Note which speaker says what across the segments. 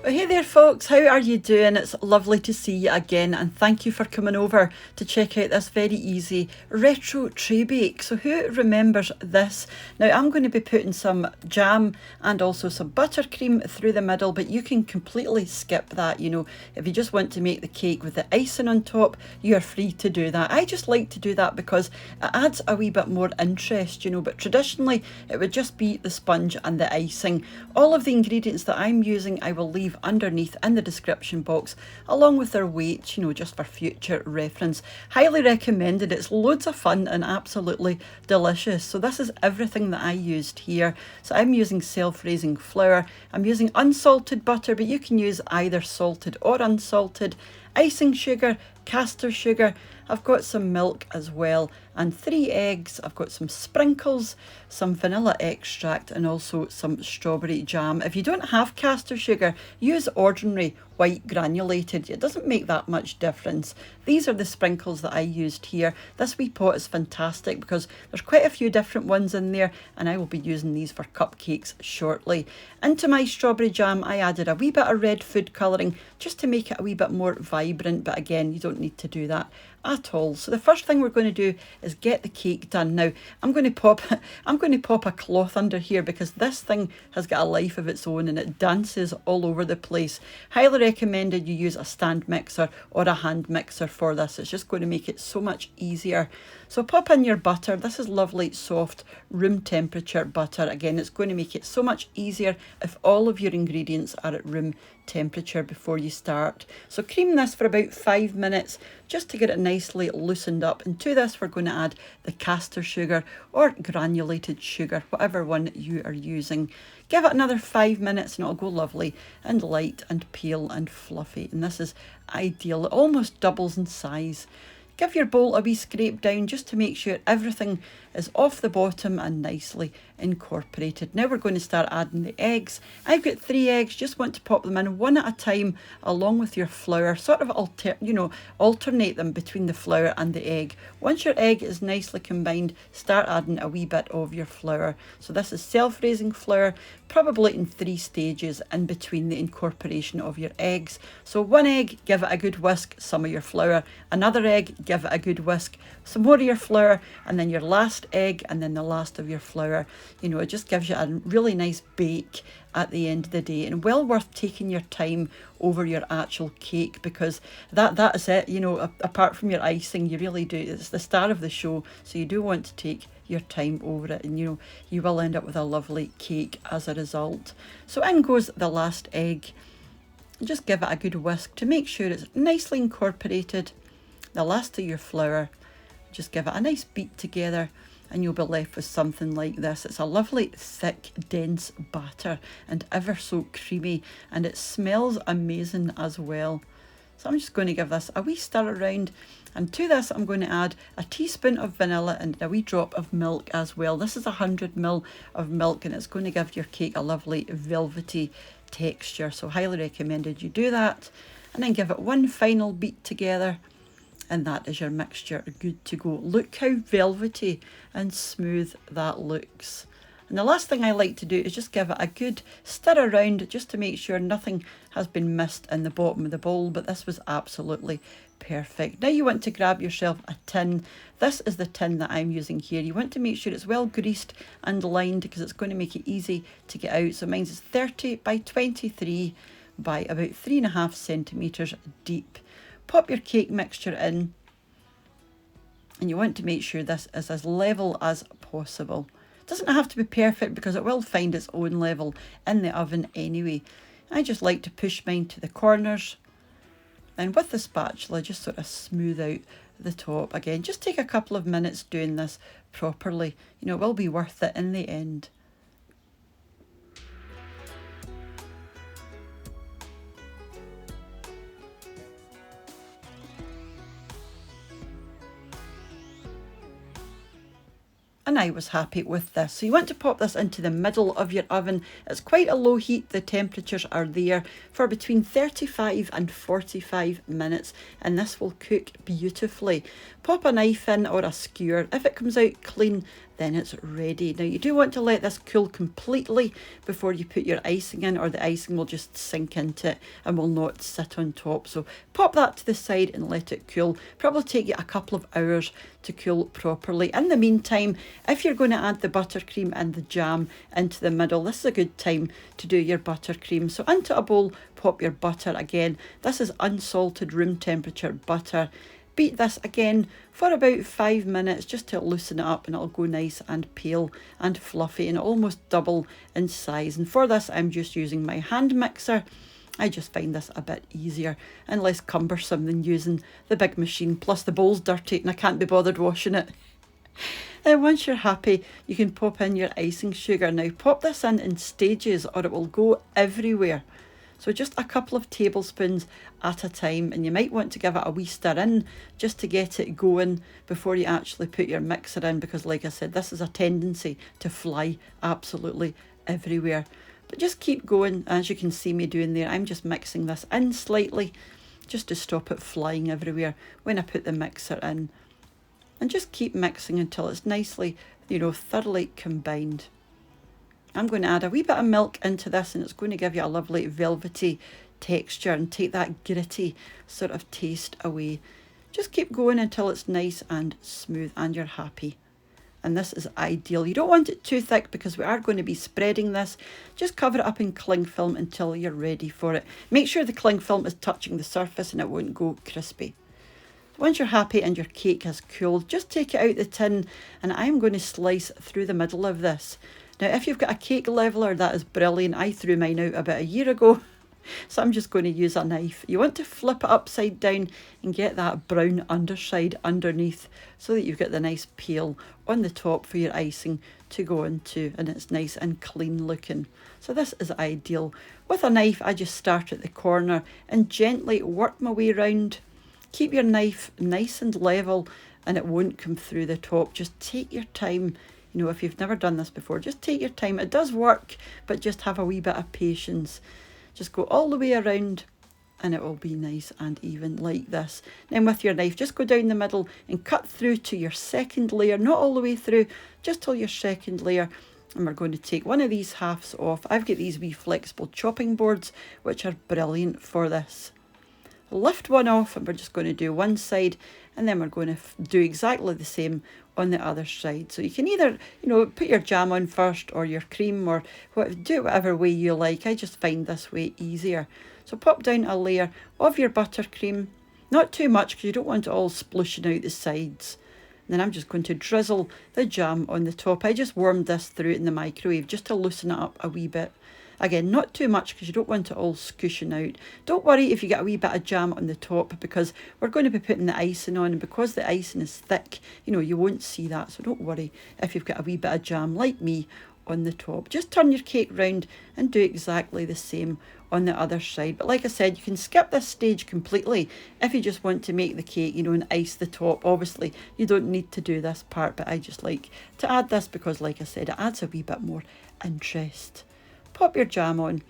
Speaker 1: Well, hey there, folks. How are you doing? It's lovely to see you again, and thank you for coming over to check out this very easy retro tray bake. So who remembers this? Now, I'm going to be putting some jam and also some buttercream through the middle, but you can completely skip that. You know, if you just want to make the cake with the icing on top, you are free to do that. I just like to do that because it adds a wee bit more interest, you know, but traditionally it would just be the sponge and the icing. All of the ingredients that I'm using, I will leave underneath in the description box, along with their weight, you know, just for future reference. Highly recommended. It's loads of fun and absolutely delicious. So this is everything that I used here. So I'm using self-raising flour. I'm using unsalted butter, but you can use either salted or unsalted. Icing sugar, caster sugar. I've got some milk as well, and 3 eggs. I've got some sprinkles, some vanilla extract, and also some strawberry jam. If you don't have caster sugar, use ordinary white granulated. It doesn't make that much difference. These are the sprinkles that I used here. This wee pot is fantastic because there's quite a few different ones in there, and I will be using these for cupcakes shortly. Into my strawberry jam, I added a wee bit of red food colouring just to make it a wee bit more vibrant, but again, you don't need to do that at all. So the first thing we're going to do is get the cake done. Now I'm going to pop a cloth under here because this thing has got a life of its own and it dances all over the place. Highly recommended you use a stand mixer or a hand mixer for this. It's just going to make it so much easier. So pop in your butter. This is lovely, soft, room temperature butter. Again, it's going to make it so much easier if all of your ingredients are at room temperature before you start. So cream this for about 5 minutes just to get it nicely loosened up. And to this, we're going to add the caster sugar or granulated sugar, whatever one you are using. Give it another 5 minutes and it'll go lovely and light and pale and fluffy. And this is ideal. It almost doubles in size. Give your bowl a wee scrape down just to make sure everything is off the bottom and nicely incorporated. Now we're going to start adding the eggs. I've got 3 eggs, just want to pop them in one at a time along with your flour, sort of alternate them between the flour and the egg. Once your egg is nicely combined, start adding a wee bit of your flour. So this is self-raising flour, probably in 3 stages in between the incorporation of your eggs. So 1 egg, give it a good whisk, some of your flour. Another egg, give it a good whisk, some more of your flour, and then your last egg, and then the last of your flour. You know, it just gives you a really nice bake at the end of the day, and well worth taking your time over your actual cake, because that is it. You know, apart from your icing, you really do, it's the star of the show, so you do want to take your time over it, and you know, you will end up with a lovely cake as a result. So in goes the last egg. Just give it a good whisk to make sure it's nicely incorporated. The last of your flour, just give it a nice beat together and you'll be left with something like this. It's a lovely, thick, dense batter and ever so creamy, and it smells amazing as well. So I'm just going to give this a wee stir around, and to this I'm going to add a teaspoon of vanilla and a wee drop of milk as well. This is 100 ml of milk, and it's going to give your cake a lovely velvety texture. So highly recommended you do that, and then give it one final beat together. And that is your mixture good to go. Look how velvety and smooth that looks. And the last thing I like to do is just give it a good stir around just to make sure nothing has been missed in the bottom of the bowl, but this was absolutely perfect. Now you want to grab yourself a tin. This is the tin that I'm using here. You want to make sure it's well greased and lined because it's going to make it easy to get out. So mine is 30 by 23 by about 3.5 centimetres deep. Pop your cake mixture in, and you want to make sure this is as level as possible. It doesn't have to be perfect because it will find its own level in the oven anyway. I just like to push mine to the corners, and with the spatula just sort of smooth out the top. Again, just take a couple of minutes doing this properly. You know, it will be worth it in the end. And I was happy with this. So you want to pop this into the middle of your oven. It's quite a low heat. The temperatures are there for between 35 and 45 minutes, and this will cook beautifully. Pop a knife in or a skewer. If it comes out clean, then it's ready. Now you do want to let this cool completely before you put your icing in, or the icing will just sink into it and will not sit on top. So pop that to the side and let it cool. Probably take you a couple of hours to cool properly. In the meantime, if you're going to add the buttercream and the jam into the middle, this is a good time to do your buttercream. So into a bowl, pop your butter again. This is unsalted room temperature butter. Beat this again for about 5 minutes just to loosen it up, and it'll go nice and pale and fluffy and almost double in size. And for this, I'm just using my hand mixer. I just find this a bit easier and less cumbersome than using the big machine. Plus the bowl's dirty and I can't be bothered washing it. And once you're happy, you can pop in your icing sugar. Now pop this in stages or it will go everywhere. So just a couple of tablespoons at a time, and you might want to give it a wee stir in just to get it going before you actually put your mixer in, because like I said, this is a tendency to fly absolutely everywhere. But just keep going. As you can see me doing there, I'm just mixing this in slightly just to stop it flying everywhere when I put the mixer in. And just keep mixing until it's nicely, thoroughly combined. I'm going to add a wee bit of milk into this, and it's going to give you a lovely velvety texture and take that gritty sort of taste away. Just keep going until it's nice and smooth and you're happy. And this is ideal. You don't want it too thick because we are going to be spreading this. Just cover it up in cling film until you're ready for it. Make sure the cling film is touching the surface and it won't go crispy. Once you're happy and your cake has cooled, just take it out the tin, and I'm going to slice through the middle of this. Now, if you've got a cake leveler, that is brilliant. I threw mine out about a year ago, so I'm just going to use a knife. You want to flip it upside down and get that brown underside underneath so that you've got the nice peel on the top for your icing to go into, and it's nice and clean looking. So this is ideal. With a knife, I just start at the corner and gently work my way around. Keep your knife nice and level and it won't come through the top. Just take your time. If you've never done this before, just take your time. It does work, but just have a wee bit of patience. Just go all the way around and it will be nice and even like this. Then with your knife, just go down the middle and cut through to your second layer, not all the way through, just till your second layer. And we're going to take one of these halves off. I've got these wee flexible chopping boards, which are brilliant for this. Lift one off and we're just going to do one side, and then we're going to do exactly the same on the other side. So you can either, put your jam on first or your cream, or do it whatever way you like. I just find this way easier. So pop down a layer of your buttercream, not too much because you don't want it all sploshing out the sides. And then I'm just going to drizzle the jam on the top. I just warmed this through in the microwave just to loosen it up a wee bit. Again, not too much because you don't want it all squishing out. Don't worry if you get a wee bit of jam on the top, because we're going to be putting the icing on, and because the icing is thick, you won't see that. So don't worry if you've got a wee bit of jam like me on the top. Just turn your cake round and do exactly the same on the other side. But like I said, you can skip this stage completely if you just want to make the cake, and ice the top. Obviously, you don't need to do this part, but I just like to add this because, like I said, it adds a wee bit more interest. Pop your jam on,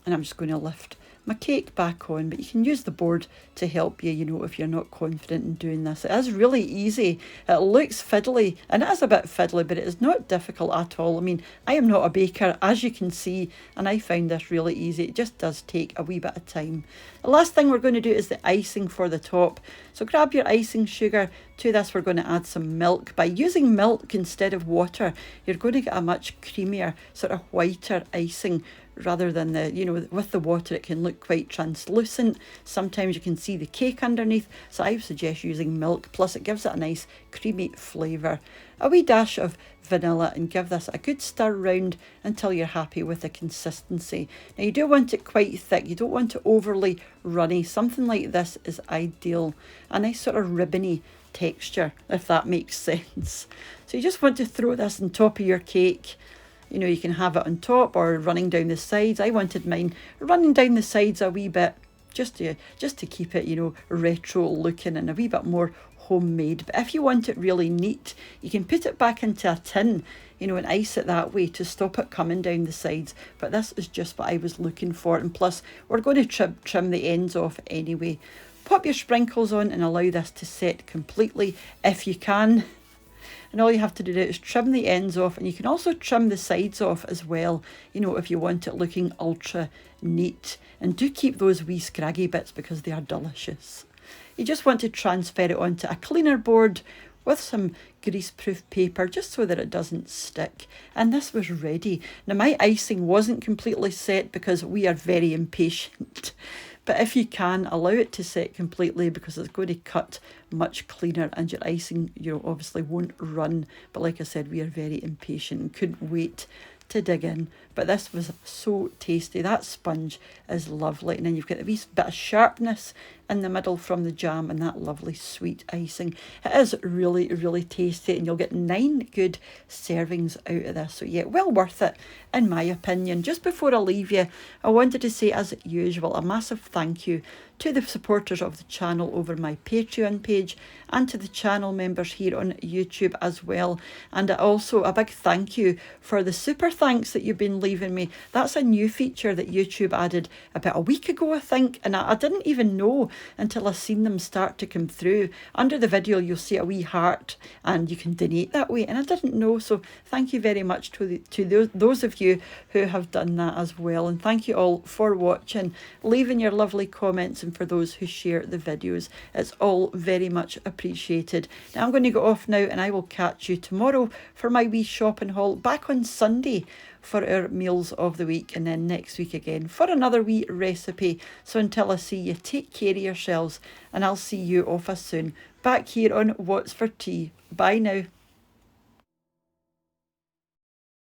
Speaker 1: and I'm just going to lift my cake back on, but you can use the board to help you, if you're not confident in doing this. It is really easy. It looks fiddly, and it is a bit fiddly, but it is not difficult at all. I mean, I am not a baker, as you can see, and I found this really easy. It just does take a wee bit of time. The last thing we're going to do is the icing for the top. So grab your icing sugar. To this, we're going to add some milk. By using milk instead of water, you're going to get a much creamier, sort of whiter icing, rather than with the water it can look quite translucent. Sometimes you can see the cake underneath, so I suggest using milk. Plus it gives it a nice creamy flavour. A wee dash of vanilla, and give this a good stir round until you're happy with the consistency. Now you do want it quite thick, you don't want it overly runny. Something like this is ideal. A nice sort of ribbony texture, if that makes sense. So you just want to throw this on top of your cake. You can have it on top or running down the sides. I wanted mine running down the sides a wee bit, just to keep it, retro looking and a wee bit more homemade. But if you want it really neat, you can put it back into a tin, and ice it that way to stop it coming down the sides. But this is just what I was looking for, and plus we're going to trim the ends off anyway. Pop your sprinkles on and allow this to set completely if you can. and all you have to do is trim the ends off, and you can also trim the sides off as well, you know, if you want it looking ultra neat. And do keep those wee scraggy bits because they are delicious. You just want to transfer it onto a cleaner board with some grease-proof paper just so that it doesn't stick. And this was ready. Now my icing wasn't completely set because we are very impatient. But if you can, allow it to set completely because it's going to cut much cleaner and your icing, you know, obviously won't run. But like I said, we are very impatient and couldn't wait to dig in. But this was so tasty. That sponge is lovely. And then you've got a wee bit of sharpness in the middle from the jam and that lovely sweet icing. It is really, really tasty, and you'll get 9 good servings out of this. So yeah, well worth it in my opinion. Just before I leave you, I wanted to say, as usual, a massive thank you to the supporters of the channel over my Patreon page and to the channel members here on YouTube as well. And also a big thank you for the super thanks that you've been leaving me. That's a new feature that YouTube added about a week ago, I think, and I didn't even know until I seen them start to come through. Under the video you'll see a wee heart and you can donate that way, and I didn't know, so thank you very much to those of you who have done that as well. And thank you all for watching, leaving your lovely comments, and for those who share the videos. It's all very much appreciated. Now I'm going to go off now, and I will catch you tomorrow for my wee shopping haul, back on Sunday for our meals of the week, and then next week again for another wee recipe. So until I see you, take care of yourselves, and I'll see you off as soon back here on What's for Tea. Bye now.